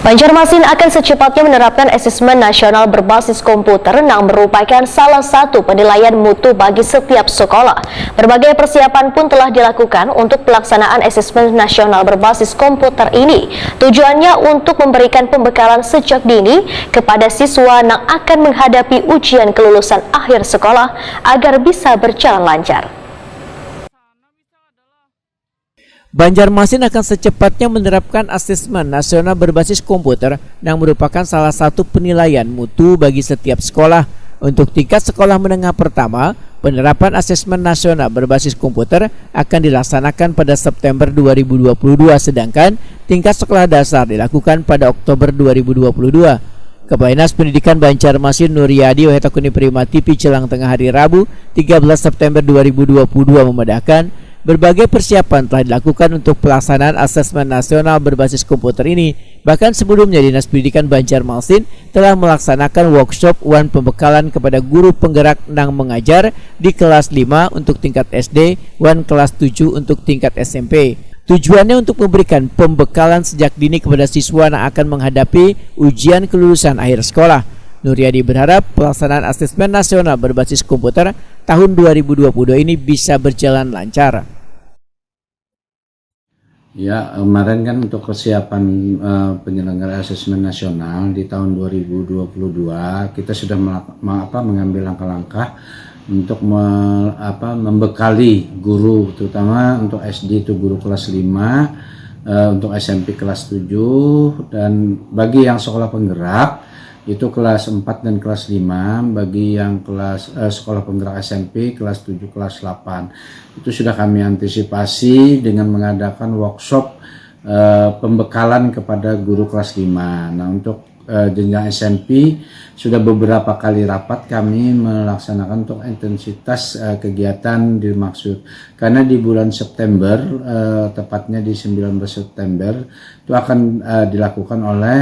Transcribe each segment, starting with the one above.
Banjarmasin akan secepatnya menerapkan asesmen nasional berbasis komputer yang merupakan salah satu penilaian mutu bagi setiap sekolah. Berbagai persiapan pun telah dilakukan untuk pelaksanaan asesmen nasional berbasis komputer ini. Tujuannya untuk memberikan pembekalan sejak dini kepada siswa yang akan menghadapi ujian kelulusan akhir sekolah agar bisa berjalan lancar. Banjarmasin akan secepatnya menerapkan asesmen nasional berbasis komputer yang merupakan salah satu penilaian mutu bagi setiap sekolah. Untuk tingkat sekolah menengah pertama, penerapan asesmen nasional berbasis komputer akan dilaksanakan pada September 2022, sedangkan tingkat sekolah dasar dilakukan pada Oktober 2022. Kepala Dinas Pendidikan Banjarmasin Nuryadi Wehetakuni Prima TV Jelang Tengah hari Rabu 13 September 2022 memedahkan berbagai persiapan telah dilakukan untuk pelaksanaan asesmen nasional berbasis komputer ini. Bahkan sebelumnya Dinas Pendidikan Banjarmasin telah melaksanakan workshop one pembekalan kepada guru penggerak yang mengajar di kelas 5 untuk tingkat SD, one kelas 7 untuk tingkat SMP. Tujuannya untuk memberikan pembekalan sejak dini kepada siswa yang akan menghadapi ujian kelulusan akhir sekolah. Nuryadi berharap pelaksanaan asesmen nasional berbasis komputer tahun 2022 ini bisa berjalan lancar. Ya, kemarin kan untuk persiapan penyelenggaraan asesmen nasional di tahun 2022 kita sudah mengambil langkah-langkah untuk membekali guru, terutama untuk SD itu guru kelas 5, untuk SMP kelas 7, dan bagi yang sekolah penggerak itu kelas 4 dan kelas 5, bagi yang kelas sekolah penggerak SMP kelas 7 kelas 8 itu sudah kami antisipasi dengan mengadakan workshop pembekalan kepada guru kelas 5. Nah, untuk jenjang SMP sudah beberapa kali rapat kami melaksanakan untuk intensitas kegiatan dimaksud, karena di bulan September, tepatnya di 19 September itu akan dilakukan oleh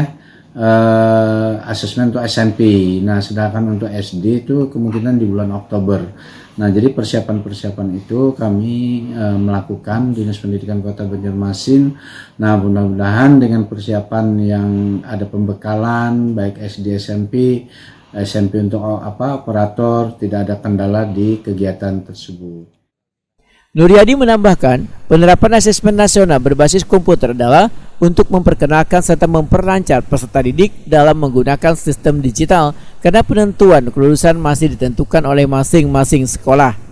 asesmen untuk SMP. Nah, sedangkan untuk SD itu kemungkinan di bulan Oktober. Nah, jadi persiapan-persiapan itu kami melakukan Dinas Pendidikan Kota Banjarmasin. Nah, mudah-mudahan dengan persiapan yang ada pembekalan baik SD, SMP untuk operator, tidak ada kendala di kegiatan tersebut. Nuryadi menambahkan, penerapan asesmen nasional berbasis komputer adalah untuk memperkenalkan serta memperlancar peserta didik dalam menggunakan sistem digital, karena penentuan kelulusan masih ditentukan oleh masing-masing sekolah.